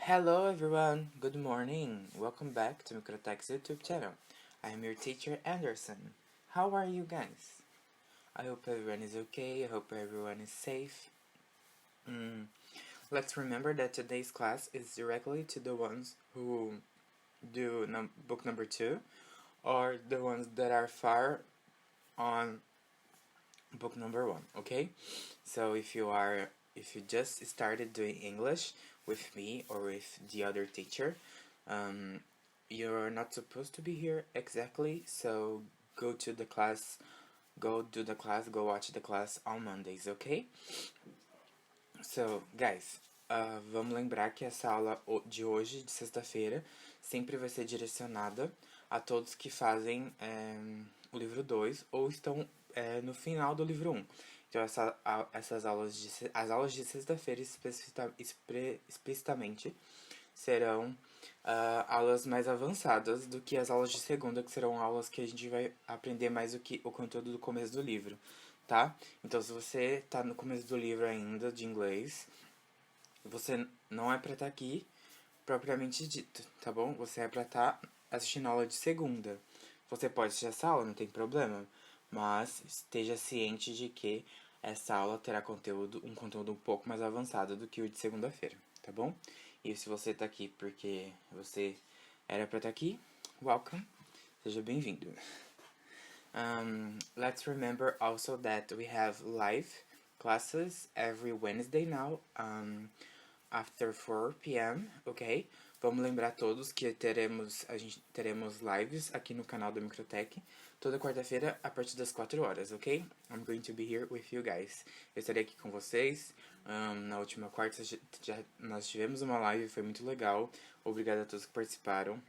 Hello everyone, good morning. Welcome back to Microtech's YouTube channel. I am your teacher Anderson. How are you guys? I hope everyone is okay, I hope everyone is safe. Let's remember that today's class is directly to the ones who do book number 2 or the ones that are far on book number 1, okay? So if you just started doing English with me or with the other teacher, you're not supposed to be here exactly, so go to the class, go do the class, go watch the class on Mondays, ok? So, guys, vamos lembrar que essa aula de hoje, de sexta-feira, sempre vai ser direcionada a todos que fazem o livro 2 ou estão no final do livro 1. Então, essas as aulas de sexta-feira explicitamente serão aulas mais avançadas do que as aulas de segunda, que serão aulas que a gente vai aprender mais o conteúdo do começo do livro, tá? Então, se você tá no começo do livro ainda, de inglês, você não é pra estar aqui propriamente dito, tá bom? Você é pra estar assistindo a aula de segunda. Você pode assistir essa aula, não tem problema, mas esteja ciente de que essa aula terá um conteúdo um pouco mais avançado do que o de segunda-feira, tá bom? E se você tá aqui porque você era pra estar aqui, welcome, seja bem-vindo. Let's remember also that we have live classes every Wednesday now, after 4 p.m., ok? Vamos lembrar todos que teremos lives aqui no canal da Microtech toda quarta-feira a partir das 4 horas, ok? I'm going to be here with you guys. Eu estarei aqui com vocês. Na última quarta nós tivemos uma live, foi muito legal. Obrigado a todos que participaram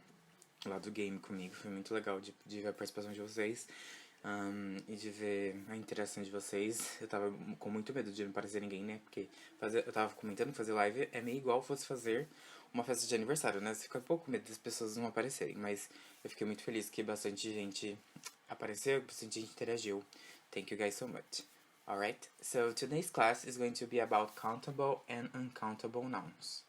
lá do game comigo. Foi muito legal de ver a participação de vocês. E de ver a interação de vocês. Eu tava com muito medo de não aparecer ninguém, né? Porque eu tava comentando que fazer live é meio igual fosse fazer uma festa de aniversário, né? Você fica um pouco com medo das pessoas não aparecerem. Mas eu fiquei muito feliz que bastante gente apareceu, bastante gente interagiu. Thank you guys so much. Alright, so today's class is going to be about countable and uncountable nouns.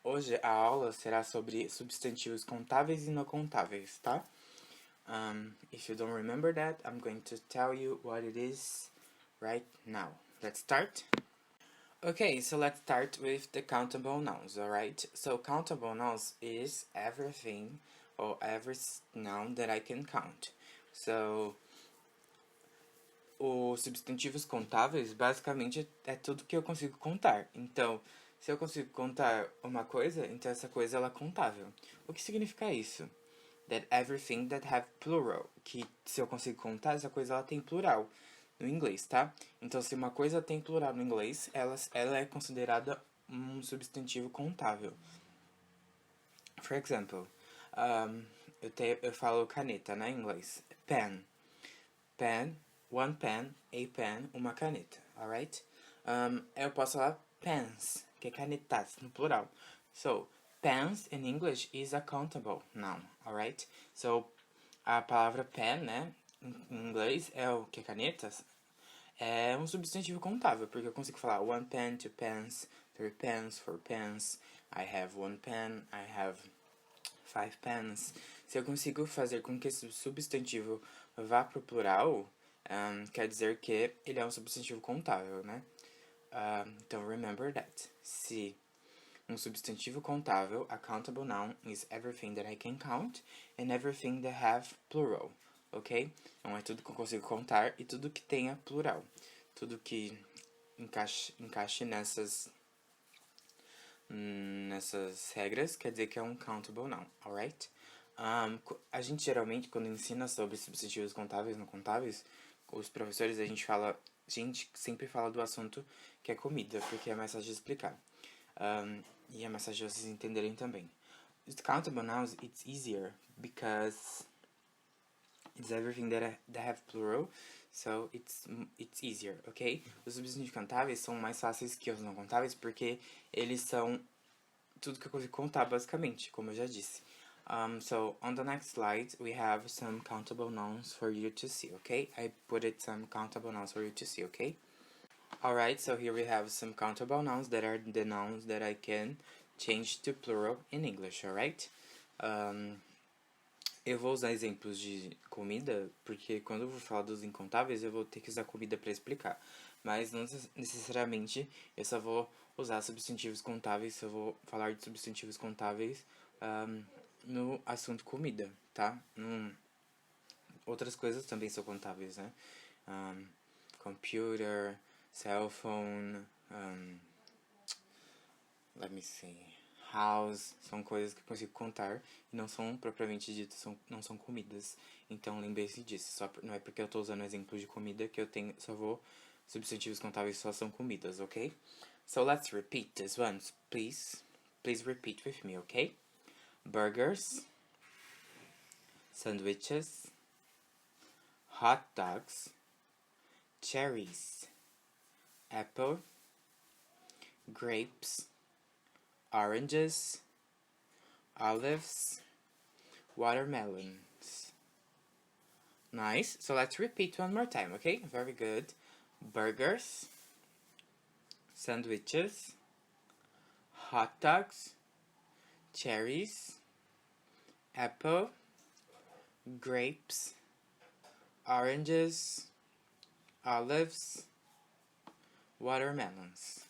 Hoje a aula será sobre substantivos contáveis e não contáveis, tá? If you don't remember that, I'm going to tell you what it is right now. Let's start. Okay, so let's start with the countable nouns, alright? So countable nouns is everything or every noun that I can count. So, os substantivos contáveis, basicamente, é tudo que eu consigo contar. Então, se eu consigo contar uma coisa, então essa coisa ela é contável. O que significa isso? That everything that have plural. Que se eu consigo contar, essa coisa ela tem plural no inglês, tá? Então, se uma coisa tem plural no inglês, ela é considerada um substantivo contável. For example, eu falo caneta, né, em inglês. Pen. Pen, one pen, a pen, uma caneta, alright? Eu posso falar pens, que é canetas, no plural. So, pens in English is a countable noun, alright? So, a palavra pen, né, em inglês é o que é canetas, é um substantivo contável, porque eu consigo falar one pen, two pens, three pens, four pens, I have one pen, I have 5 pens. Se eu consigo fazer com que esse substantivo vá pro plural, quer dizer que ele é um substantivo contável, né? Então, remember that. Se um substantivo contável, a countable noun is everything that I can count and everything that have plural, ok? Então, é tudo que eu consigo contar e tudo que tenha plural. Tudo que encaixe nessas regras, quer dizer que é um countable noun, alright? A gente geralmente, quando ensina sobre substantivos contáveis e não contáveis, os professores, a gente sempre fala do assunto que é comida, porque é mais fácil de explicar. E é mais fácil de vocês entenderem também. With countable nouns, it's easier, because it's everything that have plural, so it's easier, ok? Os substantivos contáveis são mais fáceis que os não contáveis, porque eles são tudo que eu consigo contar, basicamente, como eu já disse. So, on the next slide, we have some countable nouns for you to see, okay? I put some countable nouns for you to see, okay? Alright, so here we have some countable nouns that are the nouns that I can change to plural in English, alright? Eu vou usar exemplos de comida, porque quando eu vou falar dos incontáveis, eu vou ter que usar comida para explicar. Mas não necessariamente eu só vou usar substantivos contáveis, eu vou falar de substantivos contáveis no assunto comida, tá? Outras coisas também são contáveis, né? Computer, cell phone, let me see, house, são coisas que eu consigo contar e não são propriamente ditas, não são comidas. Então lembre-se disso, não é porque eu tô usando exemplo de comida que eu só vou, substantivos contáveis só são comidas, ok? So let's repeat this once, please. Please repeat with me, okay? Burgers, sandwiches, hot dogs, cherries, apple, grapes, oranges, olives, watermelons. Nice. So let's repeat one more time, okay? Very good. Burgers, sandwiches, hot dogs, cherries, apple, grapes, oranges, olives, watermelons.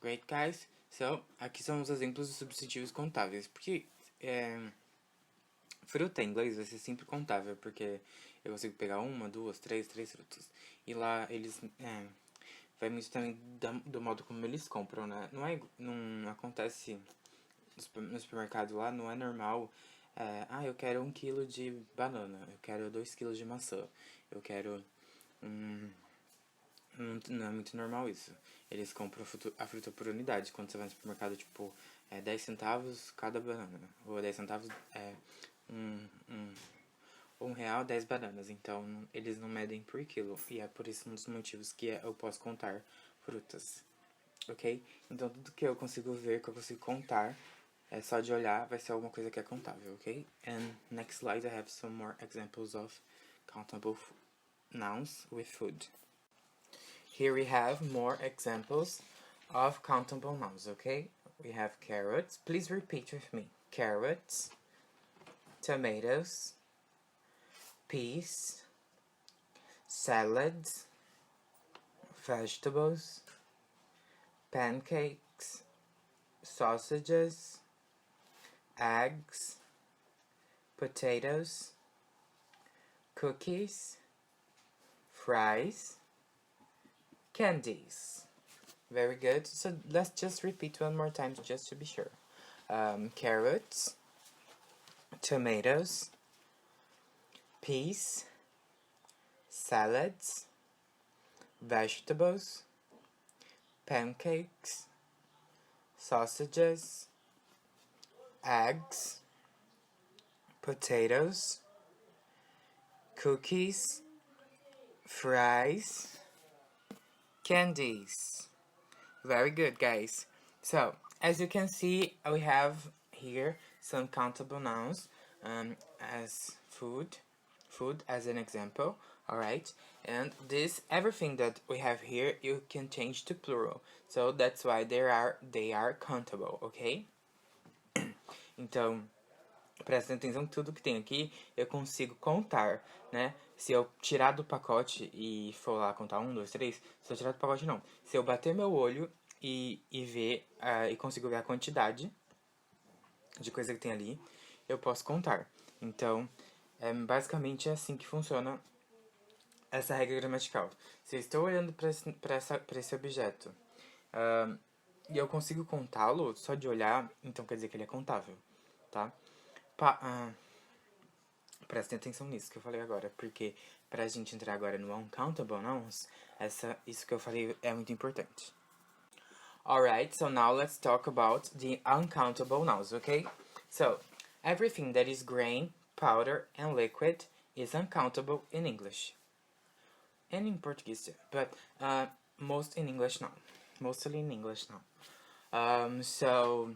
Great, guys. So, aqui são os exemplos de substantivos contáveis. Porque fruta em inglês vai ser sempre contável, porque eu consigo pegar uma, duas, três frutas. E lá eles... vai muito também do modo como eles compram, né? Não acontece no supermercado lá, não é normal. Eu quero 1 quilo de banana, eu quero 2 quilos de maçã, eu quero... Não é muito normal isso. Eles compram a fruta por unidade. Quando você vai no supermercado, tipo, 10 centavos cada banana. Ou 10 centavos R$1, 10 bananas. Então, eles não medem por quilo. E é por isso um dos motivos que eu posso contar frutas. Ok? Então, tudo que eu consigo ver, que eu consigo contar, só de olhar, vai ser alguma coisa que é contável, ok? And next slide, I have some more examples of countable nouns with food. Here we have more examples of countable nouns, okay? We have carrots. Please repeat with me. Carrots, tomatoes, peas, salads, vegetables, pancakes, sausages, eggs, potatoes, cookies, fries, candies. Very good. So let's just repeat one more time just to be sure. Carrots, tomatoes, peas, salads, vegetables, pancakes, sausages, eggs, potatoes, cookies, fries, candies. Very good, guys. So, as you can see, we have here some countable nouns as food as an example, alright? And everything that we have here, you can change to plural. So, that's why they are countable, ok? Então, prestem atenção que tudo que tem aqui eu consigo contar, né? Se eu tirar do pacote e for lá contar 1, 2, 3, se eu tirar do pacote não. Se eu bater meu olho e ver, e consigo ver a quantidade de coisa que tem ali, eu posso contar. Então, basicamente é assim que funciona essa regra gramatical. Se eu estou olhando para esse objeto e eu consigo contá-lo só de olhar, então quer dizer que ele é contável, tá? Prestem atenção nisso que eu falei agora, porque pra gente entrar agora no Uncountable Nouns, isso que eu falei é muito importante. Alright, so now let's talk about the uncountable nouns, okay? So, everything that is grain, powder, and liquid is uncountable in English. And in Portuguese too, but mostly in English now. So,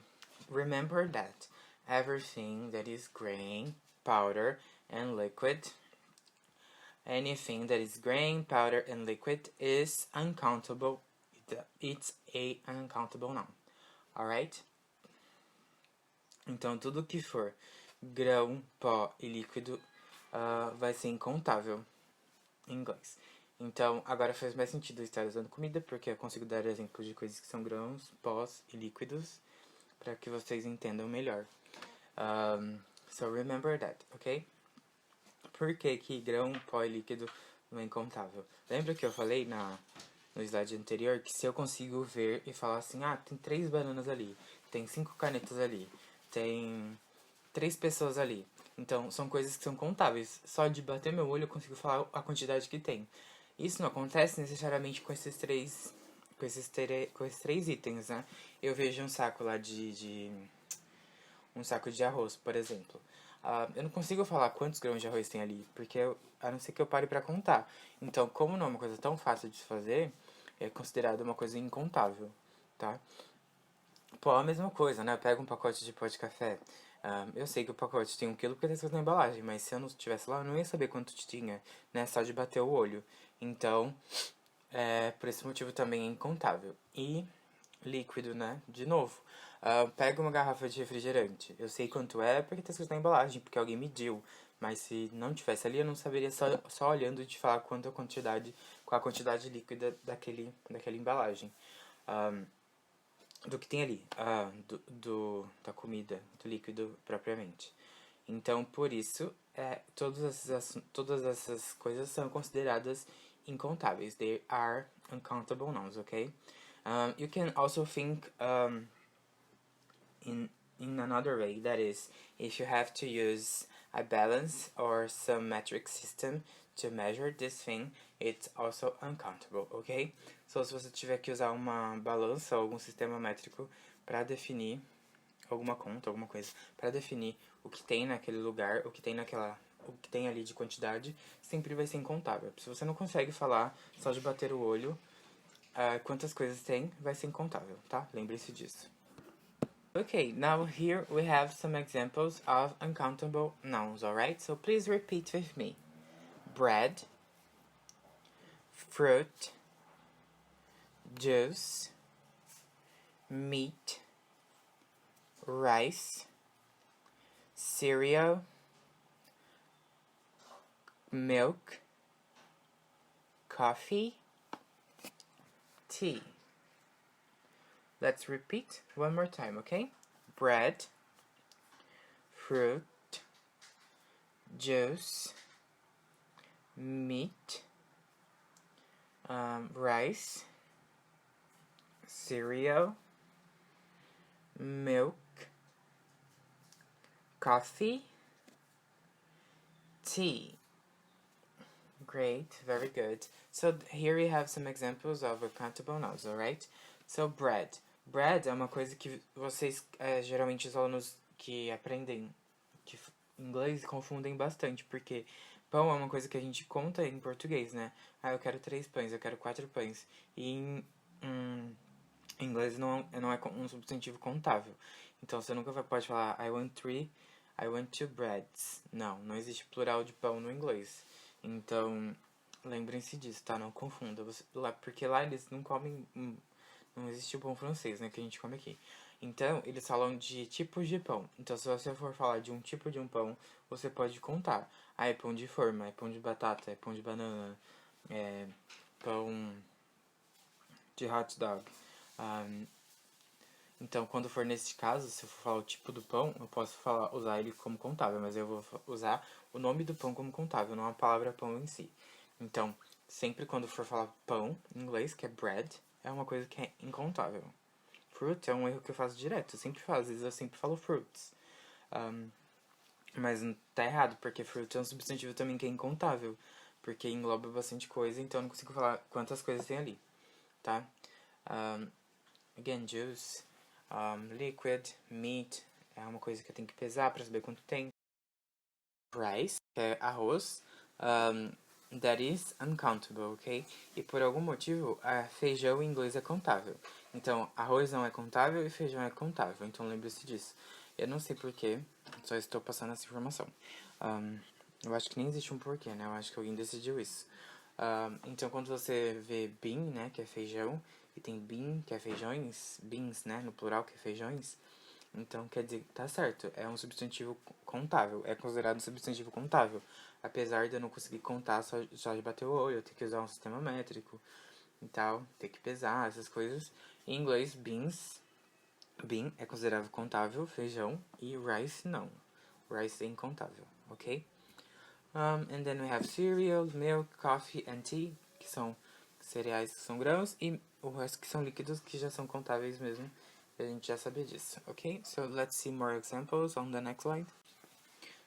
remember that everything that is grain, powder, and liquid, anything that is grain, powder, and liquid is uncountable. It's a uncountable noun. Alright? Então, tudo que for grão, pó e líquido vai ser incontável em inglês. Então, agora faz mais sentido eu estar usando comida, porque eu consigo dar exemplos de coisas que são grãos, pós e líquidos, para que vocês entendam melhor. So remember that, ok? Por que grão, pó e líquido não é incontável? Lembra que eu falei no slide anterior que se eu consigo ver e falar assim, tem 3 bananas ali, tem 5 canetas ali, tem 3 pessoas ali. Então, são coisas que são contáveis. Só de bater meu olho eu consigo falar a quantidade que tem. Isso não acontece necessariamente com esses três itens, né? Eu vejo um saco lá um saco de arroz, por exemplo. Eu não consigo falar quantos grãos de arroz tem ali, porque a não ser que eu pare pra contar. Então, como não é uma coisa tão fácil de se fazer, é considerado uma coisa incontável, tá? Pó é a mesma coisa, né? Pega um pacote de pó de café. Eu sei que o pacote tem 1 quilo porque tem escrito na embalagem, mas se eu não estivesse lá, eu não ia saber quanto tinha, né? Só de bater o olho. Então, por esse motivo também é incontável. E líquido, né? De novo. Pega uma garrafa de refrigerante. Eu sei quanto é porque tá escrito na embalagem, porque alguém mediu. Mas se não tivesse ali, eu não saberia só olhando de falar qual a quantidade líquida daquela embalagem. Do que tem ali, da comida, do líquido propriamente. Então, por isso, todas essas coisas são consideradas incontáveis. They are uncountable nouns, okay? You can also think in another way, that is, if you have to use a balance or some metric system to measure this thing, it's also uncountable, ok? So, se você tiver que usar uma balança ou algum sistema métrico para definir alguma conta, alguma coisa, para definir o que tem naquele lugar, o que tem ali de quantidade, sempre vai ser incontável. Se você não consegue falar só de bater o olho quantas coisas tem, vai ser incontável, tá? Lembre-se disso. Okay, now here we have some examples of uncountable nouns, alright? So please repeat with me. Bread, fruit, juice, meat, rice, cereal, milk, coffee, tea. Let's repeat one more time, okay? Bread, fruit, juice, meat, rice, cereal, milk, coffee, tea. Great, very good. So here we have some examples of uncountable nouns, alright? So bread. Bread é uma coisa que vocês, geralmente os alunos que aprendem inglês confundem bastante, porque pão é uma coisa que a gente conta em português, né? Eu quero 3 pães, eu quero 4 pães. E em inglês não é um substantivo contável. Então você nunca pode falar I want 2 breads. Não existe plural de pão no inglês. Então, lembrem-se disso, tá? Não confunda. Porque lá eles não comem. Não existe o pão francês, né? Que a gente come aqui. Então, eles falam de tipos de pão. Então, se você for falar de um tipo de um pão, você pode contar. É pão de forma, é pão de batata, é pão de banana, é pão de hot dog. Então, quando for nesse caso, se eu for falar o tipo do pão, eu posso usar ele como contável, mas eu vou usar o nome do pão como contável, não a palavra pão em si. Então, sempre quando for falar pão, em inglês, que é bread, é uma coisa que é incontável. Fruit é um erro que eu faço direto, eu sempre faço, às vezes eu sempre falo fruits. Mas tá errado, porque fruit é um substantivo também que é incontável, porque engloba bastante coisa, então eu não consigo falar quantas coisas tem ali, tá? Again, juice, liquid, meat, é uma coisa que eu tenho que pesar pra saber quanto tem. Rice, que é arroz, that is uncountable, ok? E por algum motivo, feijão em inglês é contável. Então, arroz não é contável e feijão é contável. Então, lembre-se disso. Eu não sei porquê, só estou passando essa informação. Eu acho que nem existe um porquê, né? Eu acho que alguém decidiu isso. Então, quando você vê bean, né, que é feijão, e tem bean, que é feijões, beans, né, no plural, que é feijões, Então, quer dizer, tá certo, é um substantivo contável, é considerado um substantivo contável. Apesar de eu não conseguir contar só de bater o olho, eu tenho que usar um sistema métrico e tal, ter que pesar, essas coisas. Em inglês, bean é considerado contável, feijão, e rice não. Rice é incontável, ok? And then we have cereal, milk, coffee and tea, que são cereais que são grãos, e o resto que são líquidos, que já são contáveis mesmo. A gente já sabia disso, ok? So let's see more examples on the next slide.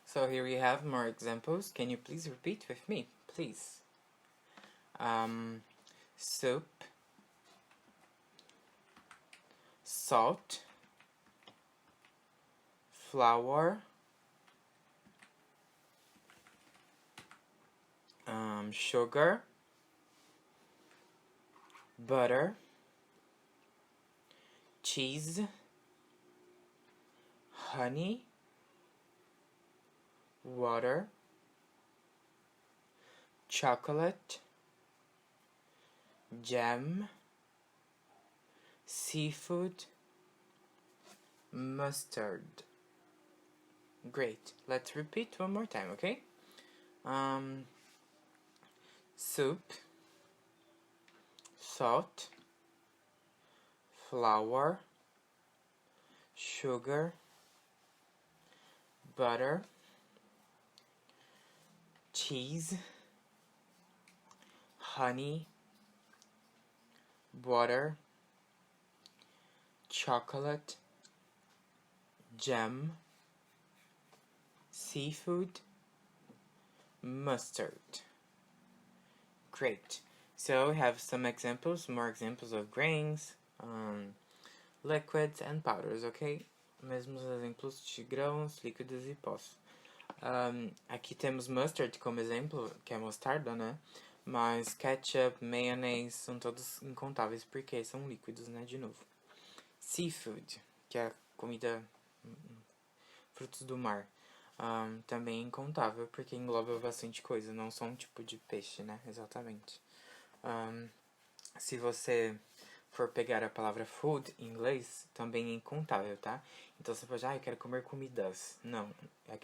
So here we have more examples. Can you please repeat with me, please? Soup, salt, flour, sugar, butter, cheese, honey, water, chocolate, jam, seafood, mustard. Great. Let's repeat one more time, okay? Soup, salt, flour, sugar, butter, cheese, honey, water, chocolate, jam, seafood, mustard. Great. So we have some examples, more examples of grains, liquids and powders, ok? Mesmos exemplos de grãos, líquidos e pós. Aqui temos mustard como exemplo, que é mostarda, né? Mas ketchup, mayonnaise são todos incontáveis porque são líquidos, né? De novo. Seafood, que é comida, frutos do mar. Também é incontável porque engloba bastante coisa, não só um tipo de peixe, né? Exatamente. Se você for pegar a palavra food em inglês, também é incontável, tá? Então você pode, eu quero comer comidas. Não,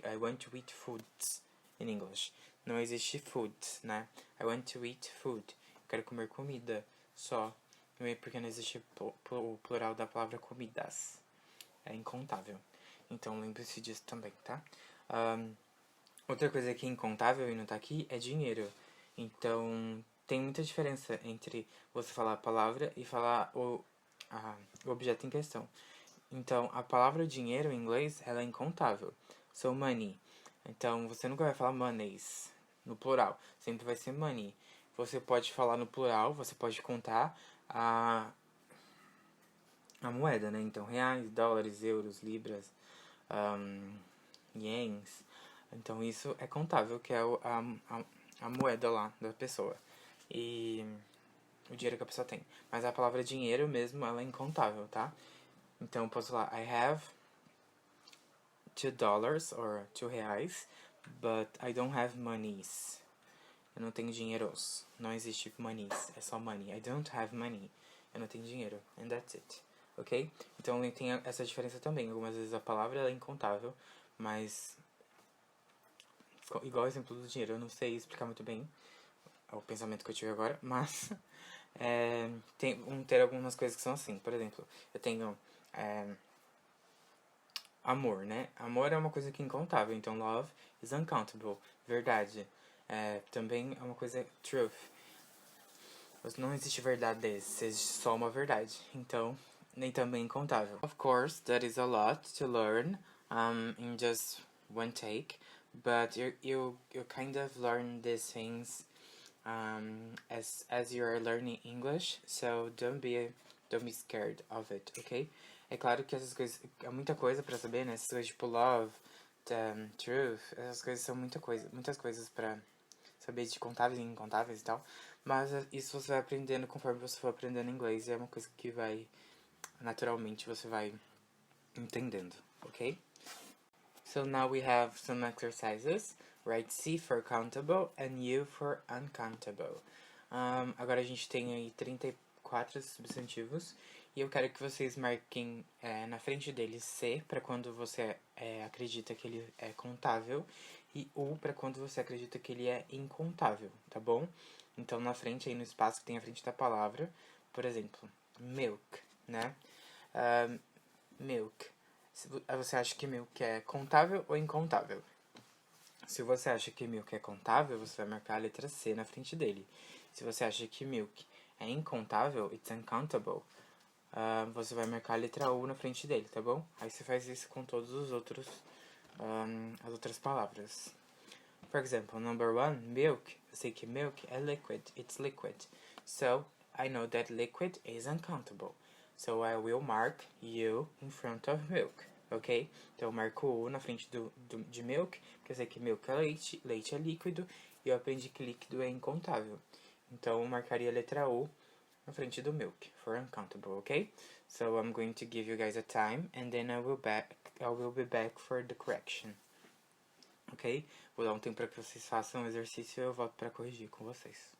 I want to eat foods in English. Não existe food, né? I want to eat food. Eu quero comer comida só. Porque não existe o plural da palavra comidas. É incontável. Então lembre-se disso também, tá? Outra coisa que é incontável e não tá aqui é dinheiro. Então tem muita diferença entre você falar a palavra e falar o objeto em questão. Então, a palavra dinheiro em inglês, ela é incontável. So, money. Então, você nunca vai falar monies no plural. Sempre vai ser money. Você pode falar no plural, você pode contar a moeda, né? Então, reais, dólares, euros, libras, iens. Então, isso é contável, que é a moeda lá da pessoa. E o dinheiro que a pessoa tem. Mas a palavra dinheiro mesmo, ela é incontável, tá? Então, eu posso falar, I have $2 or R$2, but I don't have monies. Eu não tenho dinheiros. Não existe monies, é só money. I don't have money. Eu não tenho dinheiro. And that's it. Ok? Então, tem essa diferença também. Algumas vezes a palavra ela é incontável, mas igual o exemplo do dinheiro, eu não sei explicar muito bem o pensamento que eu tive agora, mas tem ter algumas coisas que são assim. Por exemplo, eu tenho amor, né? Amor é uma coisa que é incontável, então love is uncountable, verdade. Também é uma coisa truth. Não existe verdades, existe só uma verdade, então nem também incontável. Of course, that is a lot to learn in just one take, but you kind of learn these things as you are learning English, so don't be scared of it, okay? É claro que essas coisas é muita coisa pra saber, né? Essas coisas tipo love, truth, essas coisas são muitas coisas pra saber de contáveis e incontáveis e tal. Mas isso você vai aprendendo conforme você for aprendendo inglês, e é uma coisa que vai naturalmente você vai entendendo, ok? So now we have some exercises. Write C for countable and U for uncountable. Agora a gente tem aí 4 substantivos e eu quero que vocês marquem na frente deles C para quando você acredita que ele é contável e U para quando você acredita que ele é incontável, tá bom? Então, na frente, aí no espaço que tem à frente da palavra, por exemplo, milk, né? Milk. Você acha que milk é contável ou incontável? Se você acha que milk é contável, você vai marcar a letra C na frente dele. Se você acha que milk é incontável, it's uncountable, você vai marcar a letra U na frente dele, tá bom? Aí você faz isso com todos os outros, as outras palavras. For example, number 1, milk. Eu sei que milk é liquid, it's liquid. So, I know that liquid is uncountable. So, I will mark U in front of milk, ok? Então, eu marco U na frente de milk, porque eu sei que milk é leite, leite é líquido, e eu aprendi que líquido é incontável. Então, eu marcaria a letra U na frente do milk, for uncountable, ok? So, I'm going to give you guys a time, and then I will be back for the correction. Ok? Vou dar um tempo para que vocês façam o exercício e eu volto para corrigir com vocês.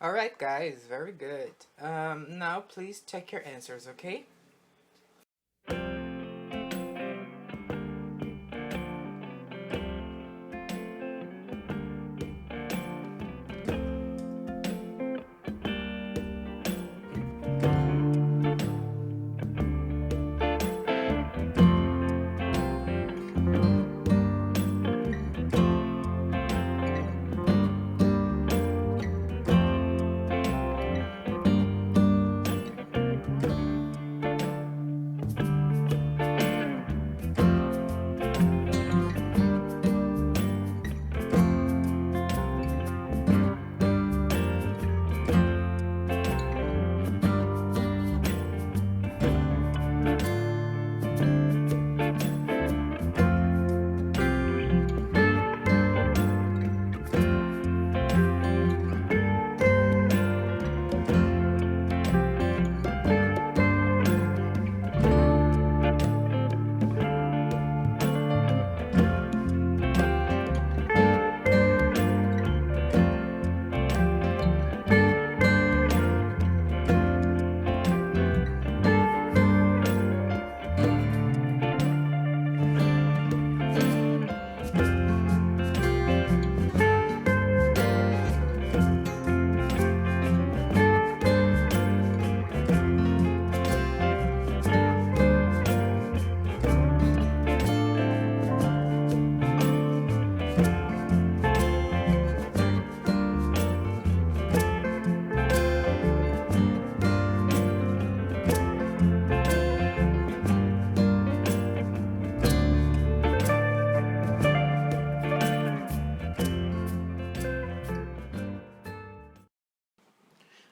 Alright, guys, very good. Now, please check your answers, okay?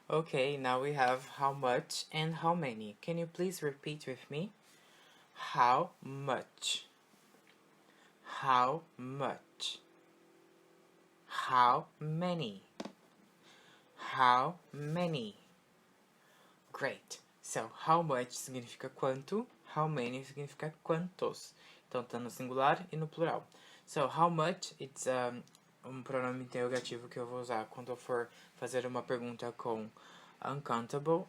Okay, now we have how much and how many. Can you please repeat with me? How much? How much? How many? How many? Great. So, how much significa quanto, how many significa quantos. Então, tá no singular e no plural. So, how much, it's um pronome interrogativo que eu vou usar quando eu for fazer uma pergunta com uncountable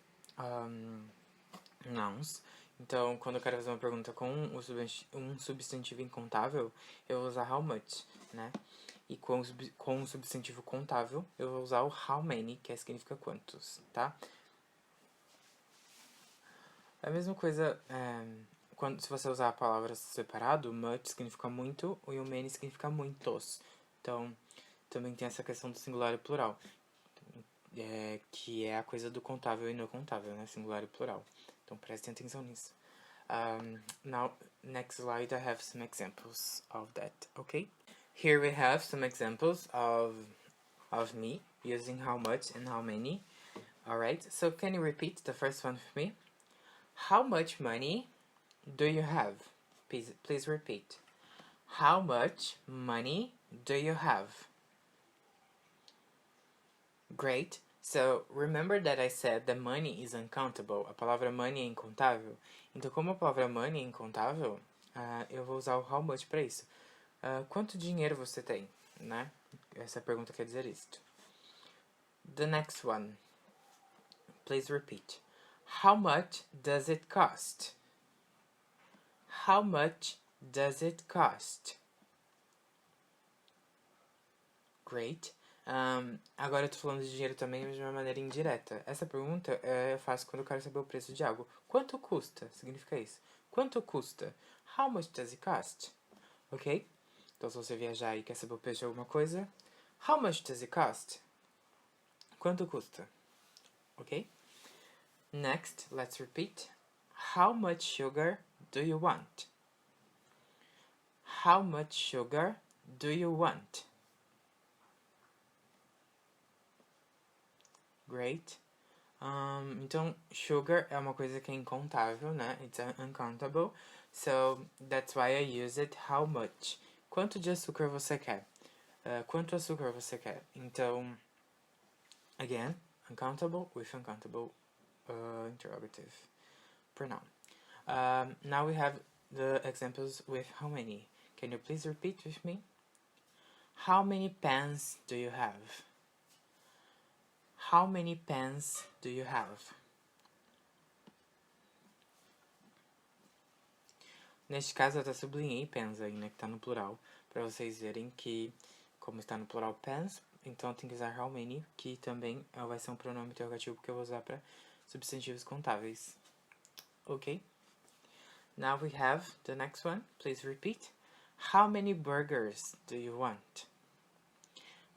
nouns. Então, quando eu quero fazer uma pergunta com um substantivo incontável, eu vou usar how much, né? E com um substantivo contável, eu vou usar o how many, que significa quantos, tá? A mesma coisa, se você usar a palavra separado, much significa muito e o many significa muitos. Então, também tem essa questão do singular e plural, que é a coisa do contável e não contável, né? Singular e plural. Então, prestem atenção nisso. Now, next slide, I have some examples of that, okay? Here we have some examples of me using how much and how many. Alright, so can you repeat the first one for me? How much money do you have? Please repeat. How much money do you have? Great. So, remember that I said that money is uncountable. A palavra money é incontável. Então, como a palavra money é incontável, eu vou usar o how much para isso. Quanto dinheiro você tem, né? Essa pergunta quer dizer isto. The next one. Please repeat. How much does it cost? How much does it cost? Great. Agora eu tô falando de dinheiro também de uma maneira indireta. Essa pergunta eu faço quando eu quero saber o preço de algo. Quanto custa? Significa isso. Quanto custa? How much does it cost? Ok? Então, se você viajar e quer saber o preço de alguma coisa, how much does it cost? Quanto custa? Ok? Next, let's repeat. How much sugar do you want? How much sugar do you want? Great. Então, sugar é uma coisa que é incontável, né? It's uncountable. So, that's why I use it. How much? Quanto de açúcar você quer? Quanto açúcar você quer? Então, again, uncountable with uncountable interrogative pronoun. Now we have the examples with how many. Can you please repeat with me? How many pens do you have? How many pens do you have? Neste caso, eu até sublinhei pens aí, né, que tá no plural, para vocês verem que, como está no plural pens, então tem que usar how many, que também vai ser um pronome interrogativo que eu vou usar para substantivos contáveis. Ok? Now we have the next one. Please repeat. How many burgers do you want?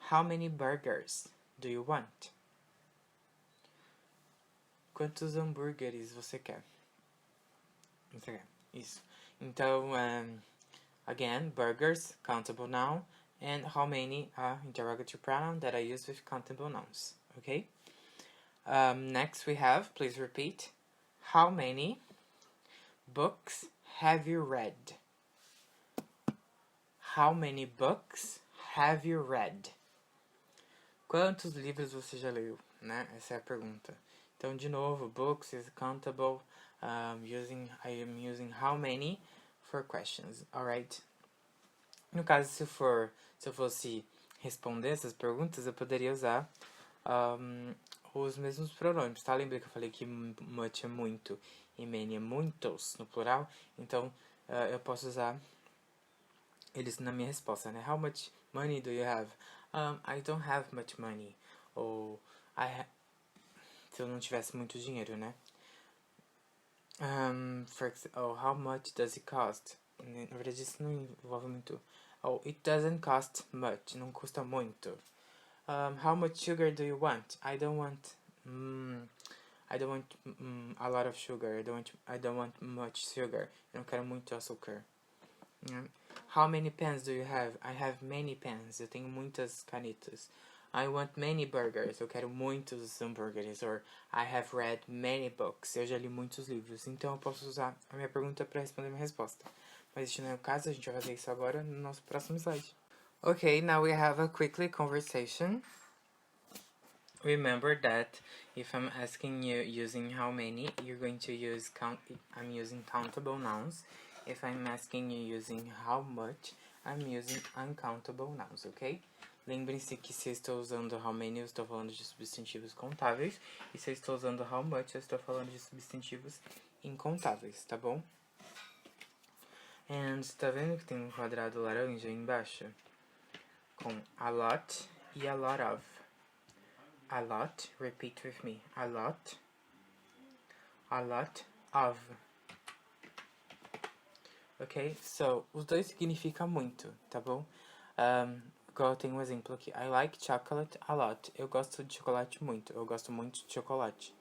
How many burgers do you want? Quantos hambúrgueres você quer? Você quer? Isso. Então, again, burgers, countable noun, and how many interrogative pronoun that I use with countable nouns. Okay? Next we have, please repeat, how many books have you read? How many books have you read? Quantos livros você já leu? Né? Essa é a pergunta. Então, de novo, books is countable. I am using how many for questions, alright? No caso, se eu fosse responder essas perguntas, eu poderia usar os mesmos pronomes, tá? Lembra que eu falei que much é muito e many é muitos no plural? Então, eu posso usar eles na minha resposta, né? How much money do you have? I don't have much money. Ou se eu não tivesse muito dinheiro, né? How much does it cost? Na verdade, isso não envolve muito. It doesn't cost much. Não custa muito. How much sugar do you want? I don't want a lot of sugar. I don't want much sugar. Eu não quero muito açúcar. How many pens do you have? I have many pens. Eu tenho muitas canetas. I want many burgers. Eu quero muitos hambúrgueres. Or I have read many books. Eu já li muitos livros. Então eu posso usar a minha pergunta para responder a minha resposta. Mas este não é o caso. A gente vai fazer isso agora no nosso próximo slide. Okay, now we have a quickly conversation. Remember that if I'm asking you using how many, you're going to use I'm using countable nouns. If I'm asking you using how much, I'm using uncountable nouns, ok? Lembrem-se que se eu estou usando how many, eu estou falando de substantivos contáveis. E se eu estou usando how much, eu estou falando de substantivos incontáveis, tá bom? And tá vendo que tem um quadrado laranja aí embaixo? Com a lot e a lot of. A lot, repeat with me. A lot of. Ok? So, os dois significam muito, tá bom? Igual tem um exemplo aqui. I like chocolate a lot. Eu gosto de chocolate muito. Eu gosto muito de chocolate.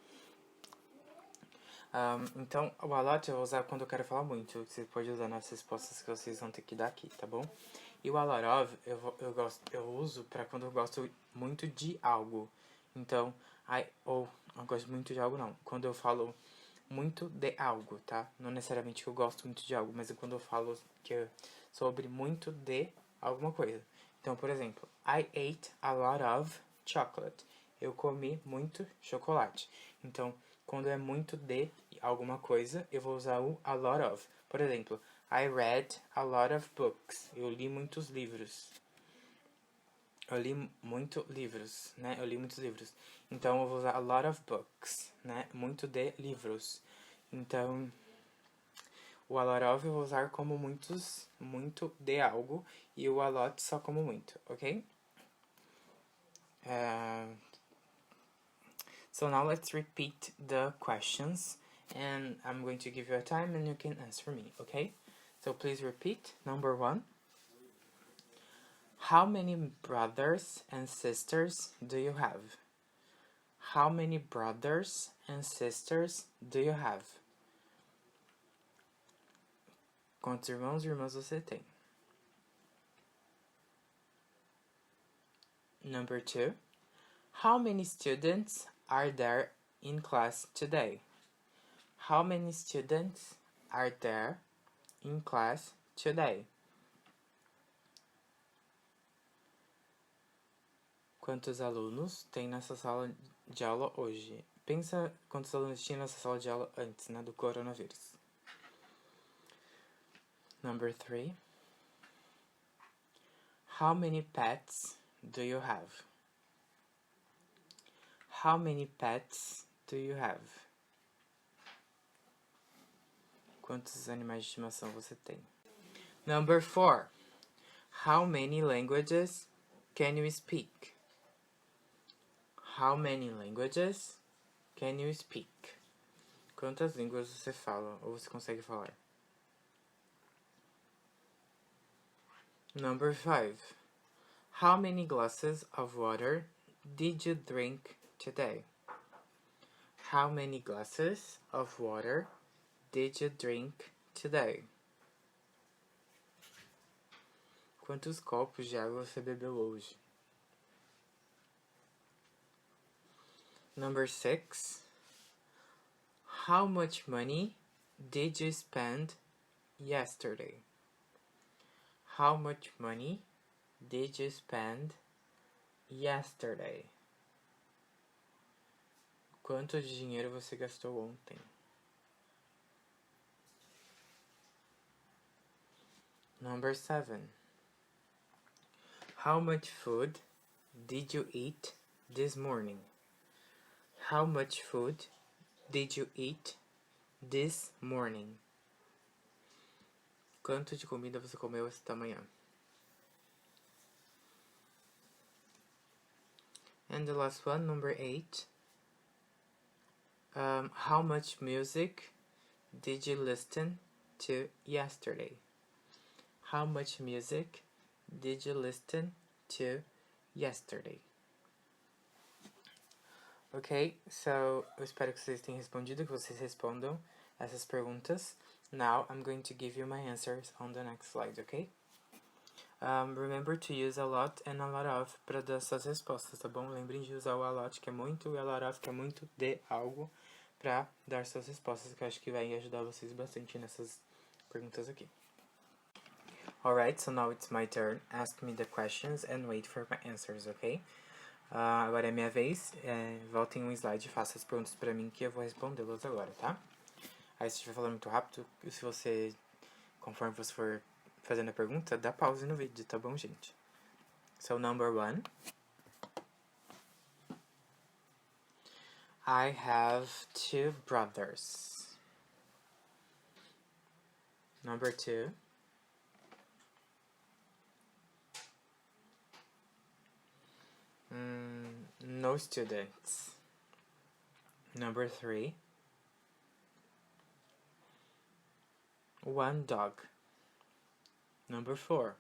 Então, o a lot eu vou usar quando eu quero falar muito. Você pode usar nas respostas que vocês vão ter que dar aqui, tá bom? E o a lot of eu uso pra quando eu gosto muito de algo. Então, eu gosto muito de algo não. Quando eu falo muito de algo, tá? Não necessariamente que eu gosto muito de algo, mas é quando eu falo sobre muito de alguma coisa. Então, por exemplo, I ate a lot of chocolate. Eu comi muito chocolate. Então, quando é muito de alguma coisa, eu vou usar o a lot of. Por exemplo, I read a lot of books. Eu li muitos livros. Eu li muitos livros, né? Eu li muitos livros. Então, eu vou usar a lot of books, né? Muito de livros. Então, o a lot of eu vou usar como muitos, muito de algo. E o a lot só como muito, ok? So now let's repeat the questions. And I'm going to give you a time and you can answer me, okay? So please repeat. Number 1. How many brothers and sisters do you have? How many brothers and sisters do you have? Quantos irmãos e irmãs você tem? Number 2. How many students are there in class today? How many students are there in class today? Quantos alunos tem nessa sala de aula hoje? Pensa quantos alunos tinha nessa sala de aula antes, né, do coronavírus. Number 3. How many pets do you have? How many pets do you have? Quantos animais de estimação você tem? Number 4. How many languages can you speak? How many languages can you speak? Quantas línguas você fala ou você consegue falar? Number 5. How many glasses of water did you drink today? How many glasses of water did you drink today? Quantos copos de água você bebeu hoje? Number 6. How much money did you spend yesterday? How much money did you spend yesterday? Quanto de dinheiro você gastou ontem? Number 7. How much food did you eat this morning? How much food did you eat this morning? Quanto de comida você comeu esta manhã? And the last one, number 8. How much music did you listen to yesterday? How much music did you listen to yesterday? Ok, so eu espero que vocês tenham respondido, que vocês respondam essas perguntas. Now I'm going to give you my answers on the next slide, okay? Remember to use a lot and a lot of para dar suas respostas, tá bom? Lembrem de usar o a lot, que é muito, e a lot of, que é muito de algo, para dar suas respostas, que eu acho que vai ajudar vocês bastante nessas perguntas aqui. Alright, so now it's my turn. Ask me the questions and wait for my answers, ok? Agora é minha vez. Voltem um slide e faça as perguntas pra mim que eu vou respondê-las agora, tá? Aí se estiver falando muito rápido, se você, conforme você for fazendo a pergunta, dá pause no vídeo, tá bom, gente? So, number 1. I have 2 brothers. Number 2. No students. Number 3. 1 dog. Number 4.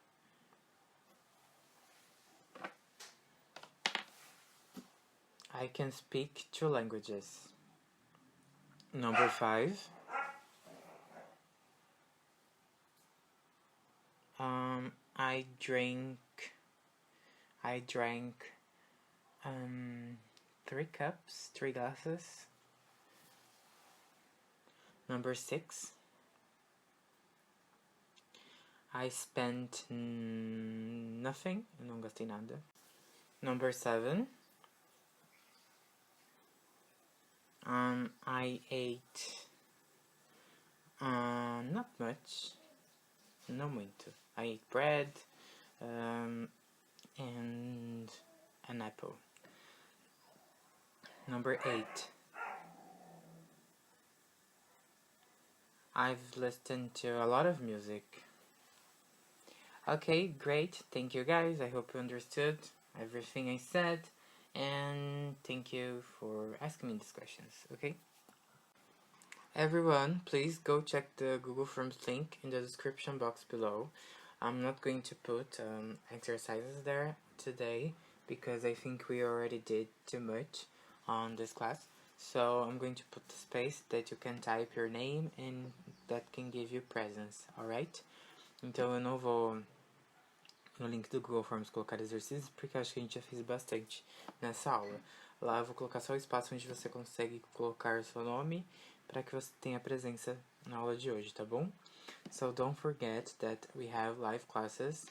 I can speak 2 languages. Number 5. I drank 3 cups, 3 glasses. Number 6. I spent nothing. Eu não gastei nada. Number 7. I ate not much. Não muito. I ate bread and an apple. Number 8. I've listened to a lot of music. Okay, great. Thank you guys. I hope you understood everything I said. And thank you for asking me these questions, okay? Everyone, please go check the Google Forms link in the description box below. I'm not going to put exercises there today because I think we already did too much on this class. So I'm going to put the space that you can type your name and that can give you presents, alright? Então eu não vou no link do Google Forms colocar exercícios porque acho que a gente já fez bastante nessa aula. Lá eu vou colocar só o espaço onde você consegue colocar seu nome para que você tenha presença na aula de hoje, tá bom? So don't forget that we have live classes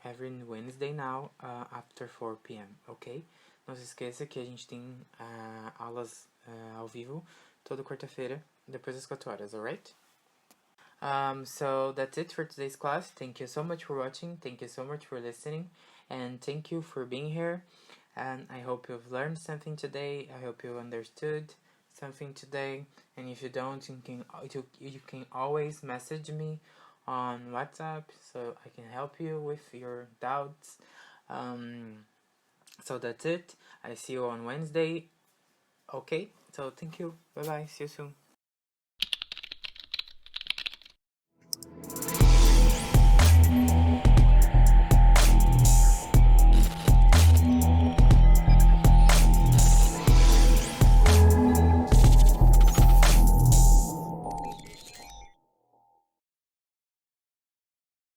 every Wednesday now after 4 p.m., ok? Não se esqueça que a gente tem aulas ao vivo toda quarta-feira depois das 4 horas, alright? So that's it for today's class. Thank you so much for watching. Thank you so much for listening. And thank you for being here. And I hope you've learned something today. I hope you understood something today. And if you don't, you can always message me on WhatsApp so I can help you with your doubts. So that's it. I see you on Wednesday. Okay, so thank you. Bye-bye. See you soon.